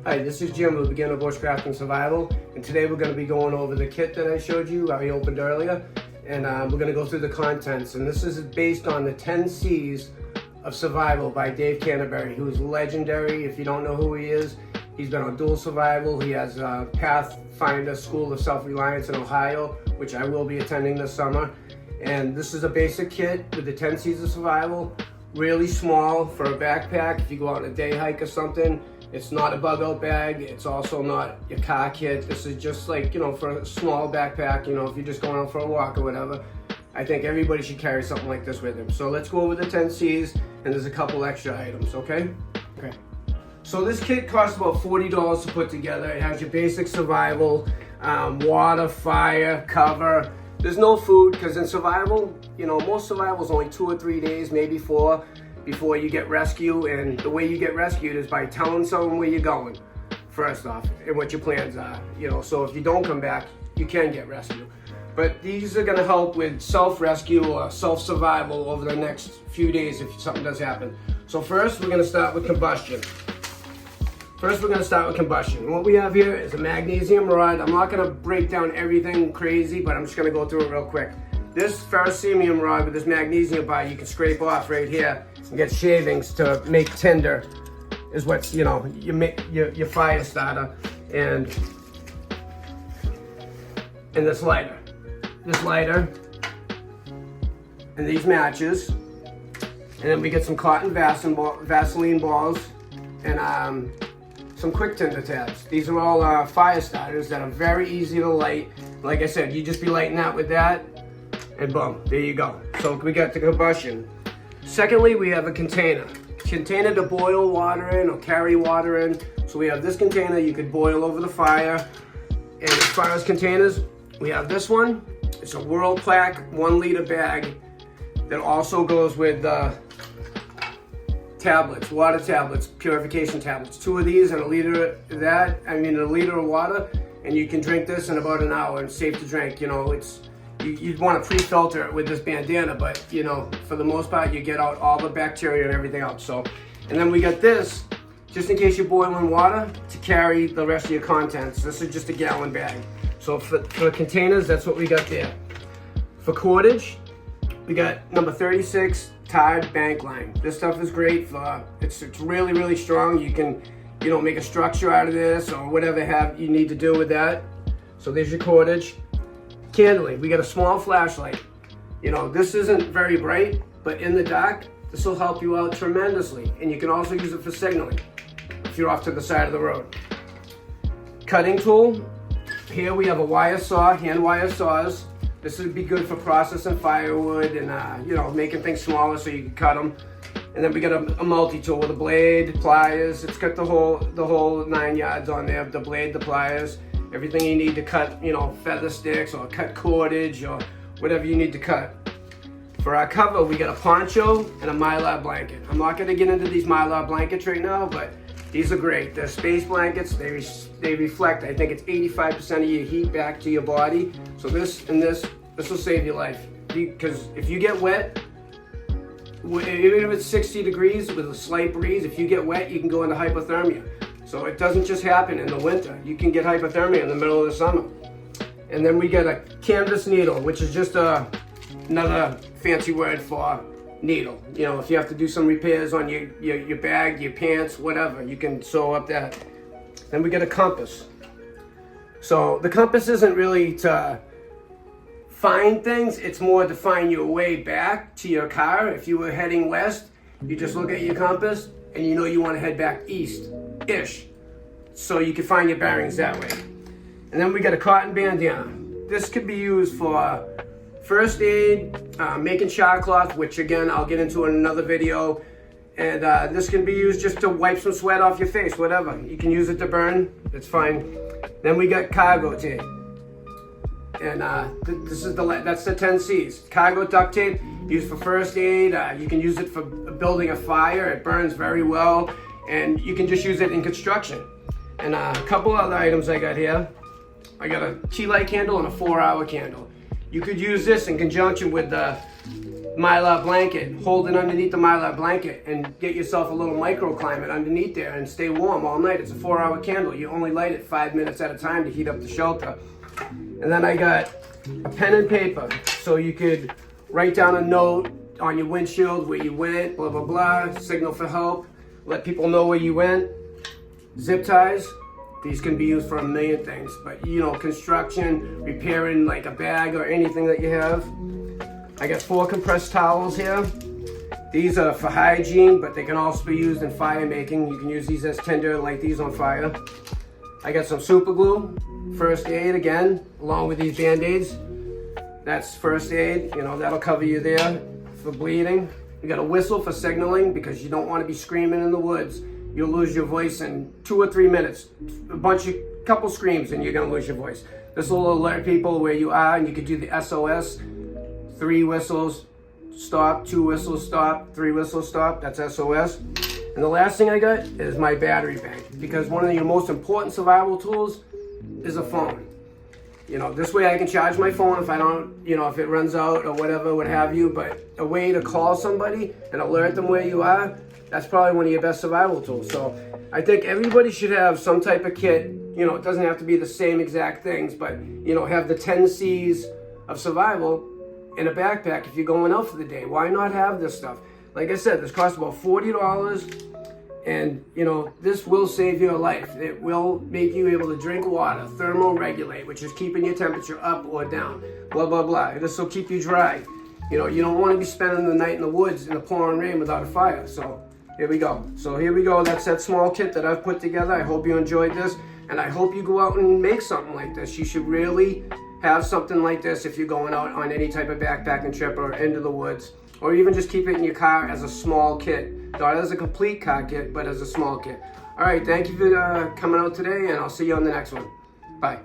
Hi, this is Jim with Beginner Bushcraft and Survival, and today we're going to be going over the kit that I showed you, I opened earlier, and we're going to go through the contents. And this is based on the 10 C's of Survival by Dave Canterbury, who is legendary. If you don't know who he is, he's been on Dual Survival. He has Pathfinder School of Self-Reliance in Ohio, which I will be attending this summer. And this is a basic kit with the 10 C's of Survival, really small for a backpack. If you go on a day hike or something, it's not a bug out bag. It's also not your car kit. This is just like, for a small backpack, if you're just going out for a walk or whatever. I think everybody should carry something like this with them. So let's go over the 10 C's, and there's a couple extra items, okay? Okay. So this kit costs about $40 to put together. It has your basic survival, water, fire, cover. There's no food, because in survival, most survival is only 2 or 3 days, maybe 4, before you get rescued. And the way you get rescued is by telling someone where you're going, first off, and what your plans are. So if you don't come back, you can get rescued. But these are gonna help with self-rescue or self-survival over the next few days if something does happen. So first, we're gonna start with combustion. And what we have here is a magnesium rod. I'm not gonna break down everything crazy, but I'm just gonna go through it real quick. This ferrocerium rod with this magnesium bar, you can scrape off right here and get shavings to make tinder, is what's, your fire starter. And this lighter. And these matches. And then we get some cotton Vaseline balls and some quick tinder tabs. These are all fire starters that are very easy to light. Like I said, you just be lighting that with that, and boom, there you go. So we got the combustion. Secondly, we have a container to boil water in or carry water in. So we have this container you could boil over the fire. And as far as containers, we have this one. It's a Whirlpack 1 liter bag that also goes with tablets, water tablets, purification tablets. 2 of these and a liter of that, a liter of water, and you can drink this in about an hour. It's safe to drink. You'd want to pre-filter it with this bandana, but for the most part, you get out all the bacteria and everything else. So, and then we got this, just in case you're boiling water, to carry the rest of your contents. This is just a gallon bag. So for containers, that's what we got there. For cordage, we got number 36 Tide bank line. This stuff is great for, it's really, really strong. You can, make a structure out of this or whatever you need to do with that. So there's your cordage. Candling, we got a small flashlight. This isn't very bright, but in the dark, this will help you out tremendously. And you can also use it for signaling if you're off to the side of the road. Cutting tool, here we have a wire saw, hand wire saws. This would be good for processing firewood and making things smaller so you can cut them. And then we got a multi-tool with a blade, pliers. It's got the whole 9 yards on there, the blade, the pliers, everything you need to cut, feather sticks or cut cordage or whatever you need to cut. For our cover, we got a poncho and a Mylar blanket. I'm not gonna get into these Mylar blankets right now, but these are great. They're space blankets. They reflect, I think it's 85% of your heat back to your body. So this will save your life. Because if you get wet, even if it's 60 degrees with a slight breeze, if you get wet, you can go into hypothermia. So it doesn't just happen in the winter. You can get hypothermia in the middle of the summer. And then we get a canvas needle, which is just another fancy word for needle. If you have to do some repairs on your bag, your pants, whatever, you can sew up that. Then we get a compass. So the compass isn't really to find things, it's more to find your way back to your car. If you were heading west, you just look at your compass and you want to head back east-ish. So you can find your bearings that way. And then we got a cotton bandana. This could be used for first aid, making shower cloth, which again, I'll get into in another video. And this can be used just to wipe some sweat off your face, whatever. You can use it to burn, it's fine. Then we got cargo tape. And that's the 10 C's. Cargo duct tape, used for first aid. You can use it for building a fire. It burns very well. And you can just use it in construction. And a couple other items I got here. I got a tea light candle and a 4-hour candle. You could use this in conjunction with the Mylar blanket, hold it underneath the Mylar blanket and get yourself a little microclimate underneath there and stay warm all night. It's a 4-hour candle. You only light it 5 minutes at a time to heat up the shelter. And then I got a pen and paper, so you could write down a note on your windshield where you went, blah, blah, blah, signal for help, let people know where you went. Zip ties, these can be used for a million things, but you know, construction, repairing like a bag or anything that you have. I got 4 compressed towels here. These are for hygiene, but they can also be used in fire making. You can use these as tinder, light these on fire. I got some super glue, first aid again, along with these Band-Aids. That's first aid, you know, that'll cover you there for bleeding. You got a whistle for signaling because you don't want to be screaming in the woods. You'll lose your voice in 2 or 3 minutes. Couple screams and you're gonna lose your voice. This will alert people where you are, and you could do the SOS. 3 whistles, stop, 2 whistles, stop, 3 whistles, stop, that's SOS. And the last thing I got is my battery bank, because one of your most important survival tools is a phone. You know, this way I can charge my phone if I don't, you know, if it runs out or whatever, what have you, but a way to call somebody and alert them where you are, that's probably one of your best survival tools. So I think everybody should have some type of kit. You know, it doesn't have to be the same exact things, but, you know, have the 10 C's of survival in a backpack if you're going out for the day. Why not have this stuff? Like I said, this costs about $40, and, you know, this will save your life. It will make you able to drink water, thermoregulate, which is keeping your temperature up or down, blah, blah, blah. This will keep you dry. You know, you don't want to be spending the night in the woods in the pouring rain without a fire. So here we go. So here we go. That's that small kit that I've put together. I hope you enjoyed this, and I hope you go out and make something like this. You should really have something like this if you're going out on any type of backpacking trip or into the woods, or even just keep it in your car as a small kit. Not as a complete car kit, but as a small kit. All right, thank you for coming out today, and I'll see you on the next one. Bye.